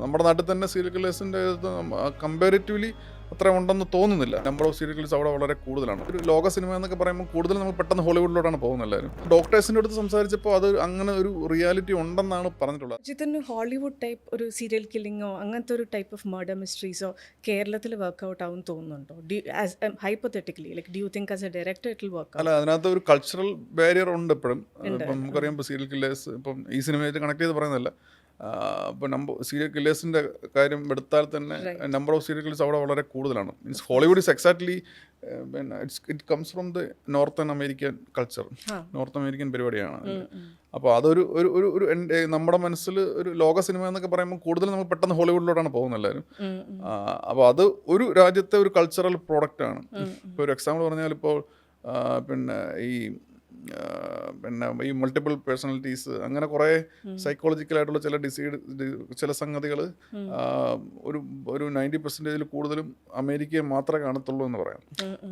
നമ്മുടെ നാട്ടിൽ തന്നെ സീരിയൽ കില്ലേഴ്സിൻ്റെ കമ്പാരിറ്റീവ്ലി അത്ര ഉണ്ടെന്ന് തോന്നുന്നില്ല. നമ്പർ ഓഫ് സീരിയൽ കില്ലേഴ്സ് അവിടെ വളരെ കൂടുതലാണ്. ഒരു ലോക സിനിമ എന്നൊക്കെ പറയുമ്പോൾ കൂടുതൽ നമ്മൾ പെട്ടെന്ന് ഹോളിവുഡിലോട്ടാണ് പോകുന്നത് എല്ലാവരും. ഡോക്ടേഴ്സിൻ്റെ അടുത്ത് സംസാരിച്ചപ്പോൾ അത് അങ്ങനെ ഒരു റിയാലിറ്റി ഉണ്ടെന്നാണ് പറഞ്ഞിട്ടുള്ളത്. ജിതിന് ഹോളിവുഡ് ടൈപ്പ് ഒരു സീരിയൽ കില്ലിങ്ങോ അങ്ങനത്തെ ഒരു ടൈപ്പ് ഓഫ് മർഡർ മിസ്റ്ററീസോ കേരളത്തിൽ വർക്ക്ഔട്ട് ആവും തോന്നുന്നുണ്ടോ? Hypothetically like do you think as A director it will work? അല്ല, അതിനകത്ത് ഒരു കൾച്ചറൽ ബാരിയർ ഉണ്ട് എപ്പോഴും. ഇപ്പം നമുക്കറിയാം, ഇപ്പോൾ സീരിയൽ കില്ലേഴ്സ് ഇപ്പം ഈ സിനിമയായിട്ട് കണക്ട് ചെയ്ത് പറയുന്നതല്ല. ഇപ്പോൾ സീരിയൽ കില്ലേഴ്സിൻ്റെ കാര്യം എടുത്താൽ തന്നെ നമ്പർ ഓഫ് സീരിയൽ കില്ലേഴ്സ് അവിടെ വളരെ കൂടുതലാണ്. മീൻസ് ഹോളിവുഡ് ഇസ് എക്സാക്ട്ലി പിന്നെ it comes from the northern American culture, north American പരിപാടിയാണ്. അപ്പോൾ അതൊരു ഒരു ഒരു ഒരു നമ്മുടെ മനസ്സിൽ ഒരു ലോക സിനിമ എന്നൊക്കെ പറയുമ്പോൾ കൂടുതൽ നമ്മൾ പെട്ടെന്ന് ഹോളിവുഡിലോട്ടാണ് പോകുന്നത് എല്ലാവരും. അപ്പോൾ അത് ഒരു രാജ്യത്തെ ഒരു കൾച്ചറൽ പ്രോഡക്റ്റാണ്. ഇപ്പോൾ ഒരു എക്സാമ്പിൾ പറഞ്ഞാൽ ഇപ്പോൾ പിന്നെ ഈ മൾട്ടിപ്പിൾ പേഴ്സണാലിറ്റീസ്, അങ്ങനെ കുറേ സൈക്കോളജിക്കലായിട്ടുള്ള ചില സംഗതികൾ ഒരു 90% കൂടുതലും അമേരിക്കയെ മാത്രമേ കാണത്തുള്ളൂ എന്ന് പറയാം.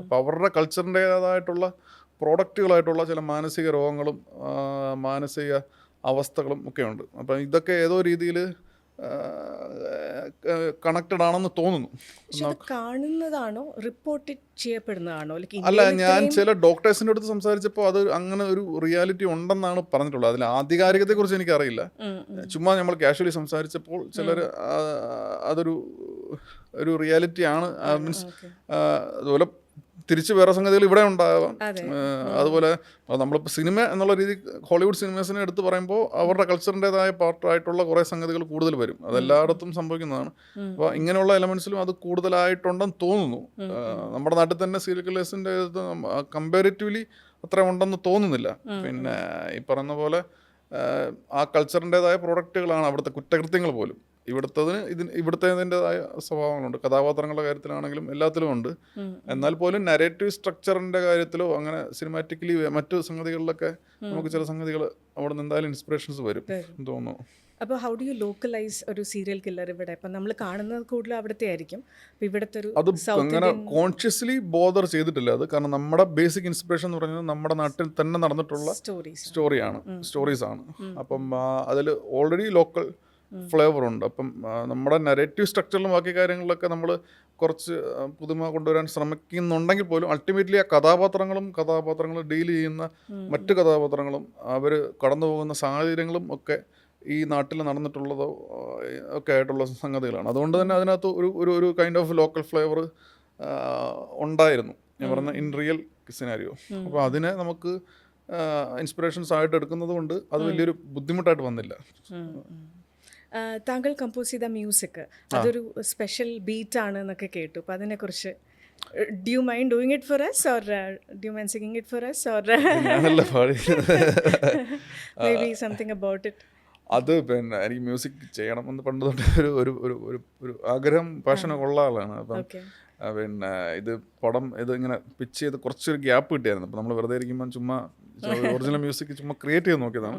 അപ്പോൾ അവരുടെ കൾച്ചറിൻ്റേതായിട്ടുള്ള പ്രോഡക്റ്റുകളായിട്ടുള്ള ചില മാനസിക രോഗങ്ങളും മാനസിക അവസ്ഥകളും ഒക്കെ ഉണ്ട്. അപ്പം ഇതൊക്കെ ഏതോ രീതിയിൽ കണക്റ്റഡ് ആണെന്ന് തോന്നുന്നു. കാണുന്നതാണോ റിപ്പോർട്ട് ചെയ്യപ്പെടുന്നതാണോ? അല്ല, ഞാൻ ചില ഡോക്ടേഴ്സിൻ്റെ അടുത്ത് സംസാരിച്ചപ്പോൾ അത് അങ്ങനെ ഒരു റിയാലിറ്റി ഉണ്ടെന്നാണ് പറഞ്ഞിട്ടുള്ളത്. അതിൽ ആധികാരികതയെക്കുറിച്ച് എനിക്കറിയില്ല. ചുമ്മാ നമ്മൾ കാഷ്വലി സംസാരിച്ചപ്പോൾ ചിലർ അതൊരു റിയാലിറ്റി ആണ്, മീൻസ് അതുപോലെ തിരിച്ച് വേറെ സംഗതികൾ ഇവിടെ ഉണ്ടാകാം. അതുപോലെ നമ്മളിപ്പോൾ സിനിമ എന്നുള്ള രീതി ഹോളിവുഡ് സിനിമേഴ്സിനെ എടുത്ത് പറയുമ്പോൾ അവരുടെ കൾച്ചറിൻ്റെതായ പാർട്ടായിട്ടുള്ള കുറേ സംഗതികൾ കൂടുതൽ വരും. അതെല്ലായിടത്തും സംഭവിക്കുന്നതാണ്. അപ്പോൾ ഇങ്ങനെയുള്ള എലമെൻസിലും അത് കൂടുതലായിട്ടുണ്ടെന്ന് തോന്നുന്നു. നമ്മുടെ നാട്ടിൽ തന്നെ സീരിയൽ കില്ലേഴ്സിൻ്റെ കമ്പാരിറ്റീവ്ലി അത്ര ഉണ്ടെന്ന് തോന്നുന്നില്ല. പിന്നെ ഈ പറയുന്ന പോലെ ആ കൾച്ചറിൻ്റെതായ പ്രോഡക്റ്റുകളാണ് അവിടുത്തെ കുറ്റകൃത്യങ്ങൾ പോലും. ഇവിടുത്തേതിൻ്റെതായ സ്വഭാവങ്ങളുണ്ട്. കഥാപാത്രങ്ങളുടെ കാര്യത്തിലാണെങ്കിലും എല്ലാത്തിലും ഉണ്ട്. എന്നാൽ പോലും നരേറ്റീവ് സ്ട്രക്ചറിൻ്റെ കാര്യത്തിലോ അങ്ങനെ സിനിമാറ്റിക്കലി മറ്റു സംഗതികളിലൊക്കെ നമുക്ക് ചില സംഗതികൾ അവിടെ നിന്ന് എന്തായാലും ഇൻസ്പിറേഷൻസ് വരും എന്ന് തോന്നുന്നു. അപ്പോൾ ഹൗ ഡു യു ലോക്കലൈസ് ഒരു സീരിയൽ കില്ലർ ഇവിടെ? ഇപ്പം നമ്മൾ കാണുന്നത് കൂടുതൽ അവിടുത്തെ ആയിരിക്കും. ഇവിടുത്തെ ഒരു അങ്ങനെ കോൺഷ്യസ്ലി ബോദർ ചെയ്തിട്ടില്ല അത്. കാരണം നമ്മുടെ ബേസിക് ഇൻസ്പിറേഷൻ എന്ന് പറയുന്നത് നമ്മുടെ നാട്ടിൽ തന്നെ നടന്നിട്ടുള്ള സ്റ്റോറീസാണ്. അപ്പം അതിൽ ഓൾറെഡി ലോക്കൽ ഫ്ലേവർ ഉണ്ട്. അപ്പം നമ്മുടെ നരേറ്റീവ് സ്ട്രക്ചറിലും ബാക്കി കാര്യങ്ങളിലൊക്കെ നമ്മൾ കുറച്ച് പുതുമ കൊണ്ടുവരാൻ ശ്രമിക്കുന്നുണ്ടെങ്കിൽ പോലും അൾട്ടിമേറ്റ്ലി ആ കഥാപാത്രങ്ങൾ ഡീൽ ചെയ്യുന്ന മറ്റു കഥാപാത്രങ്ങളും അവർ കടന്നു പോകുന്ന സാഹചര്യങ്ങളും ഒക്കെ ഈ നാട്ടിൽ നടന്നിട്ടുള്ളതോ ഒക്കെ ആയിട്ടുള്ള സംഗതികളാണ്. അതുകൊണ്ട് തന്നെ അതിനകത്ത് ഒരു കൈൻഡ് ഓഫ് ലോക്കൽ ഫ്ലേവർ ഉണ്ടായിരുന്നു, ഞാൻ പറഞ്ഞ ഇൻ റിയൽ സിനാരിയോ. അപ്പോൾ അതിനെ നമുക്ക് ഇൻസ്പിറേഷൻസ് ആയിട്ട് എടുക്കുന്നത് കൊണ്ട് അത് വലിയൊരു ബുദ്ധിമുട്ടായിട്ട് വന്നില്ല. താങ്കൾ കമ്പോസ് ചെയ്ത മ്യൂസിക് അതൊരു സ്പെഷ്യൽ ബീറ്റ് ആണ് എന്നൊക്കെ കേട്ടു. അപ്പോൾ അതിനെക്കുറിച്ച് do you mind doing it for us or do you mind singing it for us or maybe something about it? അത് പിന്നെ എനിക്ക് മ്യൂസിക് ചെയ്യണമെന്ന് പണ്ട് തൊട്ട് ഒരു ആഗ്രഹം, പാഷനൊക്കെ ഉള്ള ആളാണ്. അപ്പം പിന്നെ ഇത് ഇങ്ങനെ പിച്ച് ചെയ്ത് കുറച്ചൊരു ഗ്യാപ്പ് കിട്ടിയായിരുന്നു. അപ്പം നമ്മൾ വെറുതെ ഇരിക്കുമ്പം ചുമ്മാ ഒറിജിനൽ മ്യൂസിക് ചുമ്മാ ക്രിയേറ്റ് ചെയ്ത് നോക്കിയതാണ്.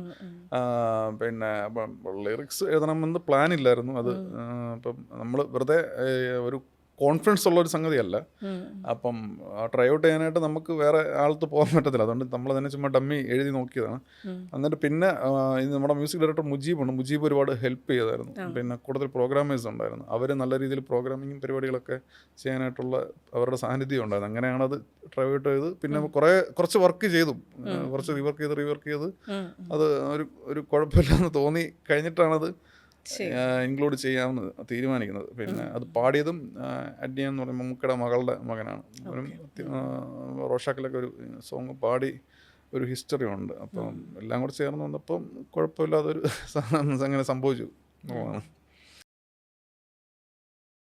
പിന്നെ അപ്പം ലിറിക്സ് എഴുതണമെന്ന് പ്ലാൻ ഇല്ലായിരുന്നു. അത് അപ്പം നമ്മൾ വെറുതെ ഒരു കോൺഫിഡൻസ് ഉള്ളൊരു സംഗതിയല്ല. അപ്പം ട്രൈ ഔട്ട് ചെയ്യാനായിട്ട് നമുക്ക് വേറെ ആളത്ത് പോകാൻ പറ്റത്തില്ല. അതുകൊണ്ട് നമ്മൾ തന്നെ ചുമ്മാ ഡമ്മി എഴുതി നോക്കിയതാണ്. എന്നിട്ട് പിന്നെ നമ്മുടെ മ്യൂസിക് ഡയറക്ടർ മുജീബ് ഒരുപാട് ഹെൽപ്പ് ചെയ്തായിരുന്നു. പിന്നെ കൂടുതൽ പ്രോഗ്രാമേഴ്സ് ഉണ്ടായിരുന്നു. അവർ നല്ല രീതിയിൽ പ്രോഗ്രാമിങ് പരിപാടികളൊക്കെ ചെയ്യാനായിട്ടുള്ള അവരുടെ സാന്നിധ്യം ഉണ്ടായിരുന്നു. അങ്ങനെയാണത് ട്രൈ ഔട്ട് ചെയ്ത് പിന്നെ കുറച്ച് വർക്ക് ചെയ്തു, കുറച്ച് റീവർക്ക് ചെയ്ത് അത് ഒരു കുഴപ്പമില്ലെന്ന് തോന്നി കഴിഞ്ഞിട്ടാണത് ഇൻക്ലൂഡ് ചെയ്യാമെന്ന് തീരുമാനിക്കുന്നത്. പിന്നെ അത് പാടിയതും അഡ്നിയ എന്ന് പറയുമ്പോൾ മമ്മൂക്കയുടെ മകളുടെ മകനാണ്. റോഷാക്കിലൊക്കെ ഒരു സോങ് പാടി ഒരു ഹിസ്റ്ററി ഉണ്ട്. അപ്പം എല്ലാം കൂടെ ചേർന്ന് വന്നപ്പം കുഴപ്പമില്ലാതൊരു അങ്ങനെ സംഭവിച്ചു.